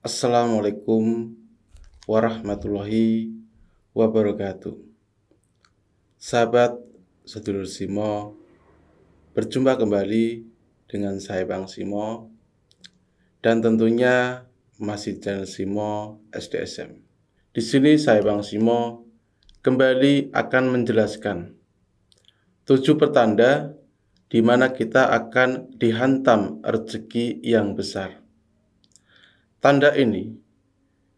Assalamualaikum warahmatullahi wabarakatuh. Sahabat sedulur Simo, berjumpa kembali dengan saya Bang Simo dan tentunya masih channel Simo SDSM. Di sini saya Bang Simo kembali akan menjelaskan 7 pertanda di mana kita akan dihantam rezeki yang besar. Tanda ini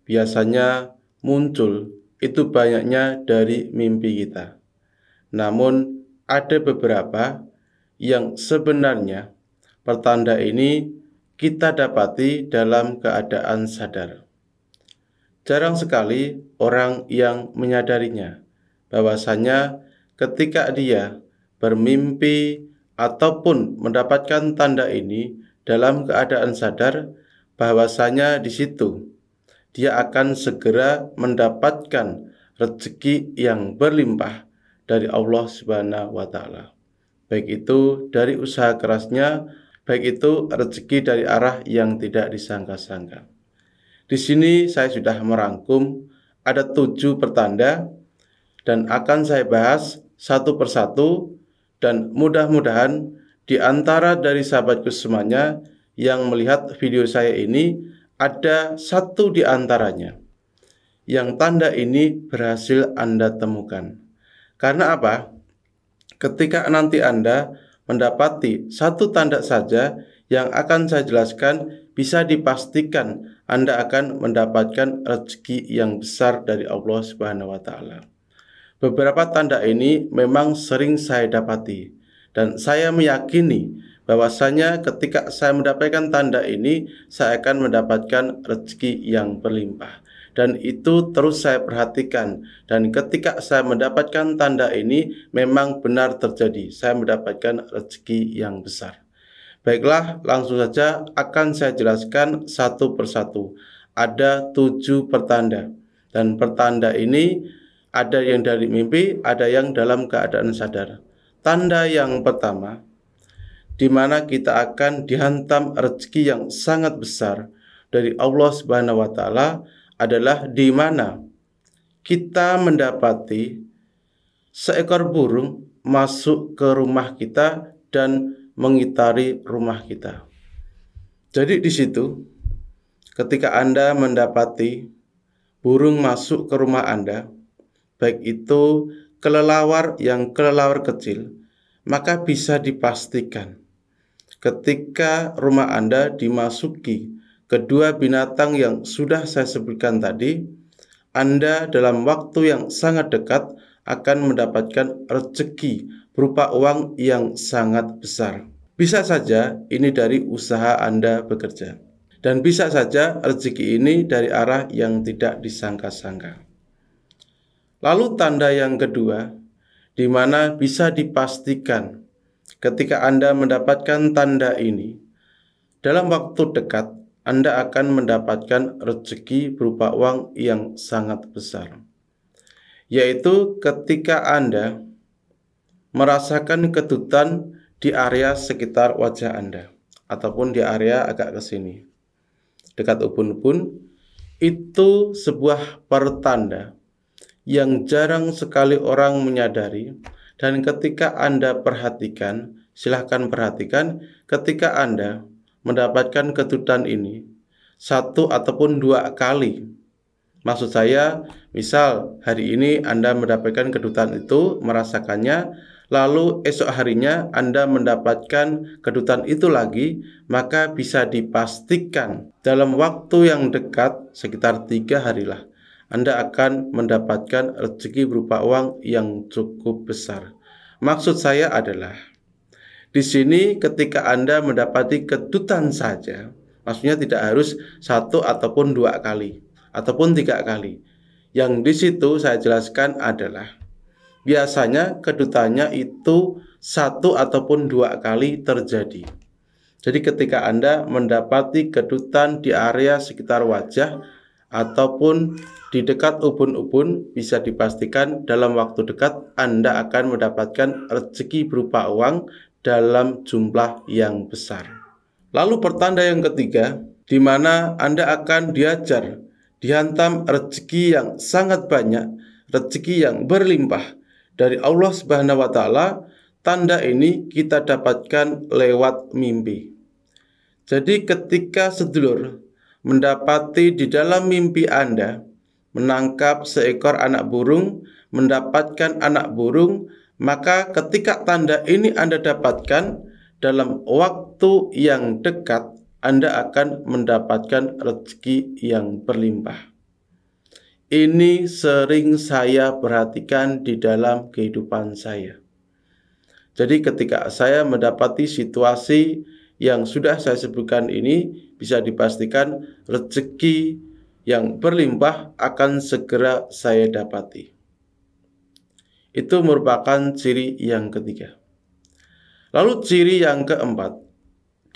biasanya muncul itu banyaknya dari mimpi kita. Namun ada beberapa yang sebenarnya pertanda ini kita dapati dalam keadaan sadar. Jarang sekali orang yang menyadarinya bahwasanya ketika dia bermimpi ataupun mendapatkan tanda ini dalam keadaan sadar, bahwasanya di situ dia akan segera mendapatkan rezeki yang berlimpah dari Allah Subhanahu wa taala. Baik itu dari usaha kerasnya, baik itu rezeki dari arah yang tidak disangka-sangka. Di sini saya sudah merangkum ada 7 pertanda dan akan saya bahas satu persatu, dan mudah-mudahan di antara dari sahabatku semuanya yang melihat video saya ini ada satu di antaranya yang tanda ini berhasil Anda temukan. Karena apa? Ketika nanti Anda mendapati satu tanda saja yang akan saya jelaskan, bisa dipastikan Anda akan mendapatkan rezeki yang besar dari Allah Subhanahu wa taala. Beberapa tanda ini memang sering saya dapati dan saya meyakini bahwasanya ketika saya mendapatkan tanda ini, saya akan mendapatkan rezeki yang berlimpah. Dan itu terus saya perhatikan. Dan ketika saya mendapatkan tanda ini, memang benar terjadi. Saya mendapatkan rezeki yang besar. Baiklah, langsung saja akan saya jelaskan satu persatu. Ada 7 pertanda. Dan pertanda ini ada yang dari mimpi, ada yang dalam keadaan sadar. Tanda yang pertama, di mana kita akan dihantam rezeki yang sangat besar dari Allah Subhanahu wa taala adalah di mana kita mendapati seekor burung masuk ke rumah kita dan mengitari rumah kita. Jadi di situ ketika Anda mendapati burung masuk ke rumah Anda, baik itu kelelawar yang kelelawar kecil, maka bisa dipastikan ketika rumah Anda dimasuki kedua binatang yang sudah saya sebutkan tadi, Anda dalam waktu yang sangat dekat akan mendapatkan rezeki berupa uang yang sangat besar. Bisa saja ini dari usaha Anda bekerja, dan bisa saja rezeki ini dari arah yang tidak disangka-sangka. Lalu tanda yang kedua, di mana bisa dipastikan ketika Anda mendapatkan tanda ini, dalam waktu dekat Anda akan mendapatkan rezeki berupa uang yang sangat besar. Yaitu ketika Anda merasakan kedutan di area sekitar wajah Anda, ataupun di area agak ke sini, dekat ubun-ubun, itu sebuah pertanda yang jarang sekali orang menyadari. Dan ketika Anda perhatikan, silahkan perhatikan ketika Anda mendapatkan kedutan ini 1 ataupun 2 kali. Maksud saya, misal hari ini Anda mendapatkan kedutan itu, merasakannya, lalu esok harinya Anda mendapatkan kedutan itu lagi, maka bisa dipastikan dalam waktu yang dekat, sekitar 3 hari lah, Anda akan mendapatkan rezeki berupa uang yang cukup besar. Maksud saya adalah, di sini ketika Anda mendapati kedutan saja, maksudnya tidak harus 1 ataupun 2 kali, ataupun 3 kali. Yang di situ saya jelaskan adalah, biasanya kedutannya itu 1 ataupun 2 kali terjadi. Jadi ketika Anda mendapati kedutan di area sekitar wajah, ataupun di dekat ubun-ubun, bisa dipastikan dalam waktu dekat Anda akan mendapatkan rezeki berupa uang dalam jumlah yang besar. Lalu pertanda yang ketiga, di mana Anda akan dihantam rezeki yang sangat banyak, rezeki yang berlimpah dari Allah Subhanahu wa Ta'ala. Tanda ini kita dapatkan lewat mimpi. Jadi ketika sedulur mendapati di dalam mimpi Anda menangkap seekor anak burung, mendapatkan anak burung, maka ketika tanda ini Anda dapatkan dalam waktu yang dekat, Anda akan mendapatkan rezeki yang berlimpah. Ini sering saya perhatikan di dalam kehidupan saya. Jadi ketika saya mendapati situasi yang sudah saya sebutkan ini, bisa dipastikan rezeki yang berlimpah akan segera saya dapati. Itu merupakan ciri yang ketiga. Lalu ciri yang keempat,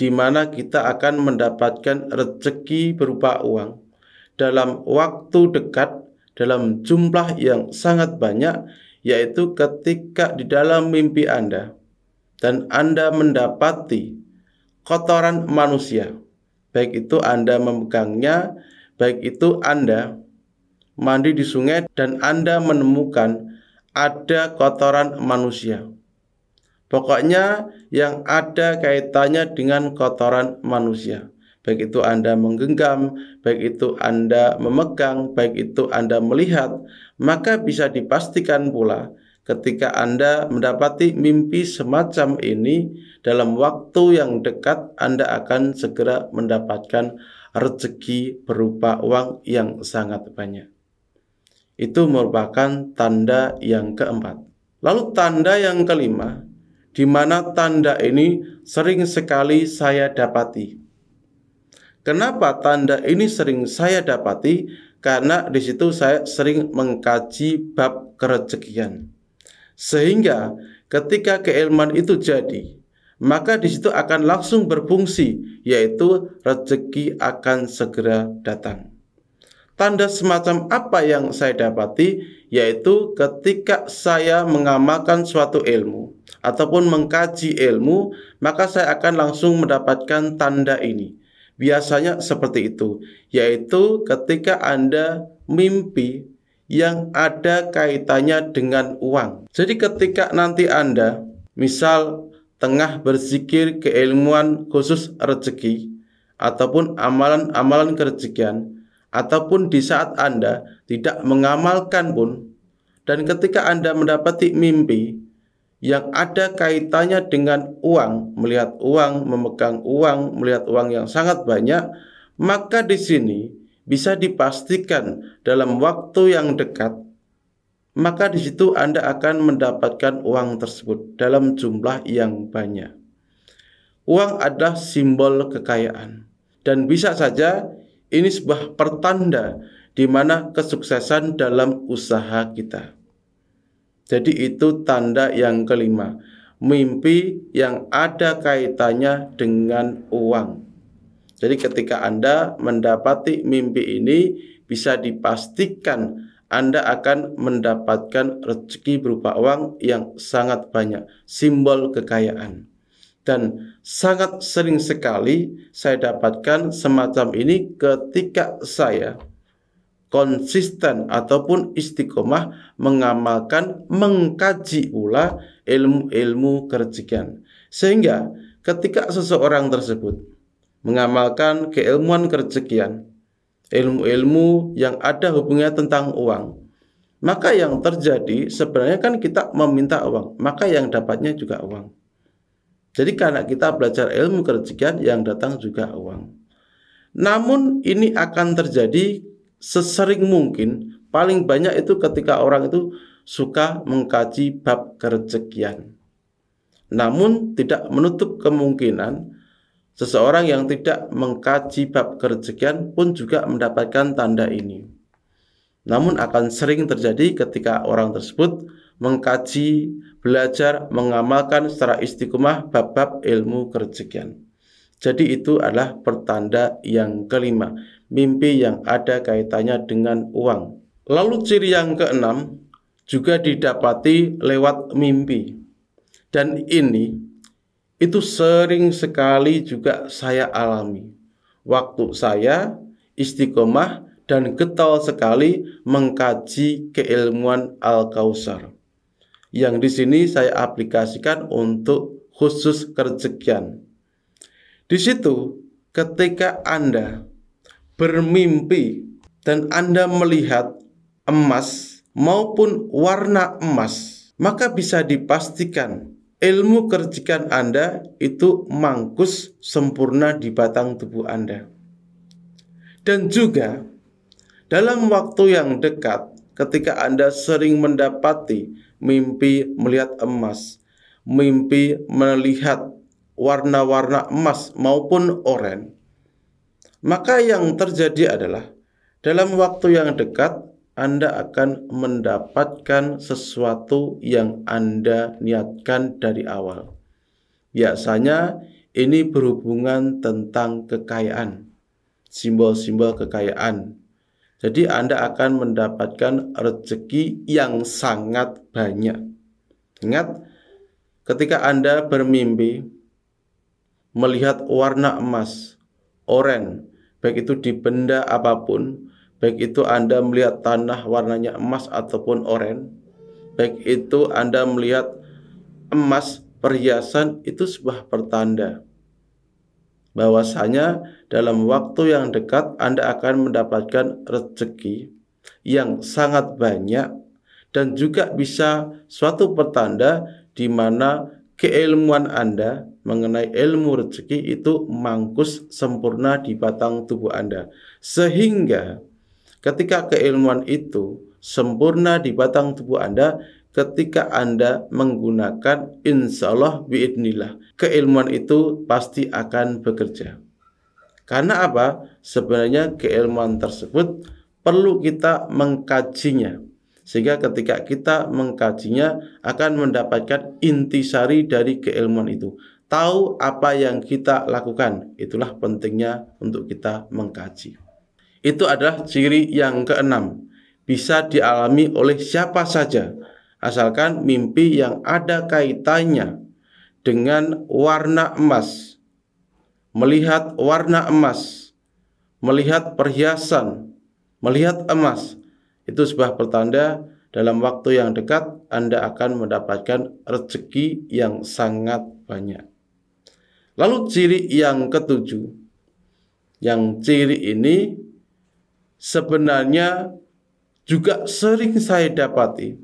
di mana kita akan mendapatkan rezeki berupa uang dalam waktu dekat, dalam jumlah yang sangat banyak, yaitu ketika di dalam mimpi Anda dan Anda mendapati kotoran manusia, baik itu Anda memegangnya, baik itu Anda mandi di sungai dan Anda menemukan ada kotoran manusia. Pokoknya yang ada kaitannya dengan kotoran manusia. Baik itu Anda menggenggam, baik itu Anda memegang, baik itu Anda melihat, maka bisa dipastikan pula ketika Anda mendapati mimpi semacam ini, dalam waktu yang dekat Anda akan segera mendapatkan rezeki berupa uang yang sangat banyak. Itu merupakan tanda yang keempat. Lalu tanda yang kelima, di mana tanda ini sering sekali saya dapati. Kenapa tanda ini sering saya dapati? Karena di situ saya sering mengkaji bab kerezekian. Sehingga ketika keilmuan itu jadi, maka di situ akan langsung berfungsi, yaitu rezeki akan segera datang. Tanda semacam apa yang saya dapati, yaitu ketika saya mengamalkan suatu ilmu ataupun mengkaji ilmu, maka saya akan langsung mendapatkan tanda ini. Biasanya seperti itu, yaitu ketika Anda mimpi yang ada kaitannya dengan uang. Jadi ketika nanti Anda misal tengah berzikir keilmuan khusus rezeki ataupun amalan-amalan kerezekian, ataupun di saat Anda tidak mengamalkan pun, dan ketika Anda mendapati mimpi yang ada kaitannya dengan uang, melihat uang, memegang uang, melihat uang yang sangat banyak, maka di sini bisa dipastikan dalam waktu yang dekat, maka di situ Anda akan mendapatkan uang tersebut dalam jumlah yang banyak. Uang adalah simbol kekayaan, dan bisa saja ini sebuah pertanda di mana kesuksesan dalam usaha kita. Jadi itu tanda yang kelima, mimpi yang ada kaitannya dengan uang. Jadi ketika Anda mendapati mimpi ini, bisa dipastikan Anda akan mendapatkan rezeki berupa uang yang sangat banyak, simbol kekayaan. Dan sangat sering sekali saya dapatkan semacam ini ketika saya konsisten ataupun istiqomah mengamalkan, mengkaji pula ilmu-ilmu kerezekian. Sehingga ketika seseorang tersebut mengamalkan keilmuan kerezekian, ilmu-ilmu yang ada hubungannya tentang uang, maka yang terjadi sebenarnya kan kita meminta uang, maka yang dapatnya juga uang. Jadi karena kita belajar ilmu kerezekian, yang datang juga uang. Namun ini akan terjadi sesering mungkin, paling banyak itu ketika orang itu suka mengkaji bab kerezekian. Namun tidak menutup kemungkinan seseorang yang tidak mengkaji bab kerezekian pun juga mendapatkan tanda ini. Namun akan sering terjadi ketika orang tersebut mengkaji, belajar, mengamalkan secara istiqomah bab-bab ilmu kerezekian. Jadi itu adalah pertanda yang kelima, mimpi yang ada kaitannya dengan uang. Lalu ciri yang keenam juga didapati lewat mimpi. Dan ini itu sering sekali juga saya alami. waktu saya istiqomah dan getol sekali mengkaji keilmuan Al-Kautsar. Yang di sini saya aplikasikan untuk khusus kerezekian. Di situ ketika Anda bermimpi dan Anda melihat emas maupun warna emas, maka bisa dipastikan ilmu kerezekian Anda itu mangkus sempurna di batang tubuh Anda. Dan juga dalam waktu yang dekat, ketika Anda sering mendapati mimpi melihat emas, mimpi melihat warna-warna emas maupun oranye, maka yang terjadi adalah dalam waktu yang dekat Anda akan mendapatkan sesuatu yang Anda niatkan dari awal. Biasanya ini berhubungan tentang kekayaan, simbol-simbol kekayaan. Jadi Anda akan mendapatkan rezeki yang sangat banyak. Ingat, ketika Anda bermimpi melihat warna emas, oranye, baik itu di benda apapun, baik itu Anda melihat tanah warnanya emas ataupun oranye, baik itu Anda melihat emas perhiasan, itu sebuah pertanda bahwasanya dalam waktu yang dekat Anda akan mendapatkan rezeki yang sangat banyak, dan juga bisa suatu pertanda di mana keilmuan Anda mengenai ilmu rezeki itu mangkus sempurna di batang tubuh Anda. Sehingga ketika keilmuan itu sempurna di batang tubuh Anda, ketika Anda menggunakan, insya Allah biidnillah, keilmuan itu pasti akan bekerja. Karena apa? Sebenarnya keilmuan tersebut perlu kita mengkajinya, sehingga ketika kita mengkajinya akan mendapatkan intisari dari keilmuan itu. Tahu apa yang kita lakukan, itulah pentingnya untuk kita mengkaji. Itu adalah ciri yang keenam. Bisa dialami oleh siapa saja, asalkan mimpi yang ada kaitannya dengan warna emas, melihat warna emas, melihat perhiasan, melihat emas, itu sebuah pertanda dalam waktu yang dekat Anda akan mendapatkan rezeki yang sangat banyak. Lalu ciri yang ketujuh, yang ciri ini sebenarnya juga sering saya dapati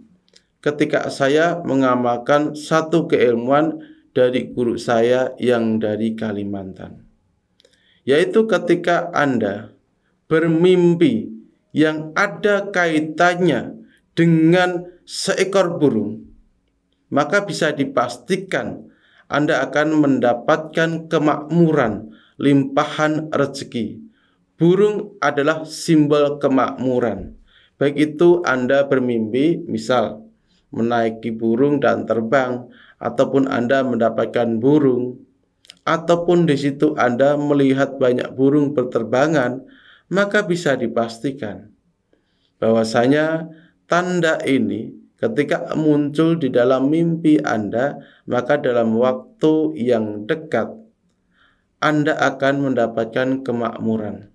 ketika saya mengamalkan satu keilmuan dari guru saya yang dari Kalimantan, yaitu ketika Anda bermimpi yang ada kaitannya dengan seekor burung, maka bisa dipastikan Anda akan mendapatkan kemakmuran, limpahan rezeki. Burung adalah simbol kemakmuran. Baik itu Anda bermimpi, misal menaiki burung dan terbang, ataupun Anda mendapatkan burung, ataupun di situ Anda melihat banyak burung berterbangan, maka bisa dipastikan bahwasanya tanda ini ketika muncul di dalam mimpi Anda, maka dalam waktu yang dekat Anda akan mendapatkan kemakmuran,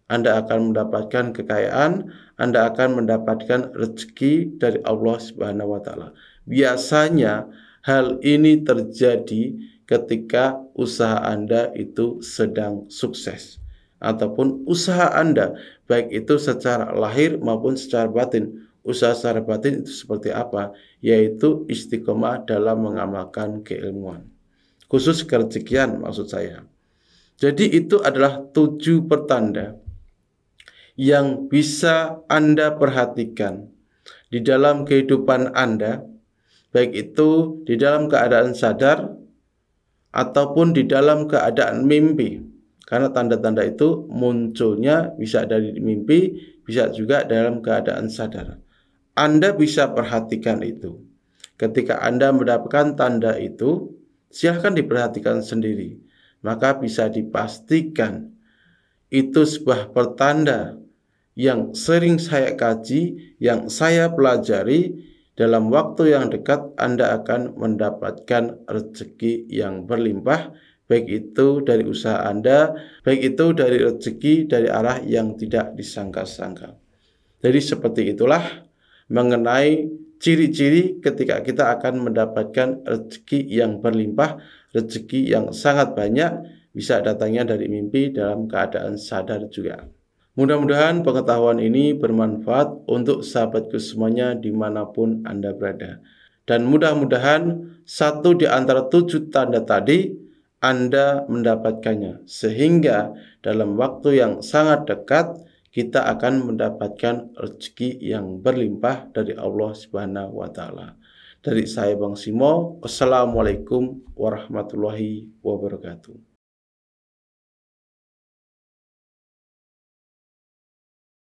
Anda akan mendapatkan kekayaan, Anda akan mendapatkan rezeki dari Allah Subhanahu wa Ta'ala. Biasanya hal ini terjadi ketika usaha Anda itu sedang sukses, ataupun usaha Anda baik itu secara lahir maupun secara batin. Usaha secara batin itu seperti apa? Yaitu istiqomah dalam mengamalkan keilmuan, khusus kerezekian maksud saya. Jadi itu adalah 7 pertanda yang bisa Anda perhatikan di dalam kehidupan Anda, baik itu di dalam keadaan sadar ataupun di dalam keadaan mimpi. Karena tanda-tanda itu munculnya bisa dari mimpi, bisa juga dalam keadaan sadar. Anda bisa perhatikan itu. Ketika Anda mendapatkan tanda itu, silahkan diperhatikan sendiri. Maka bisa dipastikan itu sebuah pertanda yang sering saya kaji, yang saya pelajari. Dalam waktu yang dekat Anda akan mendapatkan rezeki yang berlimpah baik itu dari usaha Anda, baik itu dari rezeki dari arah yang tidak disangka-sangka. Jadi seperti itulah mengenai ciri-ciri ketika kita akan mendapatkan rezeki yang berlimpah, rezeki yang sangat banyak, bisa datangnya dari mimpi dalam keadaan sadar juga. Mudah-mudahan pengetahuan ini bermanfaat untuk sahabatku semuanya dimanapun Anda berada. Dan mudah-mudahan satu di antara 7 tanda tadi Anda mendapatkannya. Sehingga dalam waktu yang sangat dekat kita akan mendapatkan rezeki yang berlimpah dari Allah Subhanahu wa Ta'ala. Dari saya Bang Simo, wassalamualaikum warahmatullahi wabarakatuh.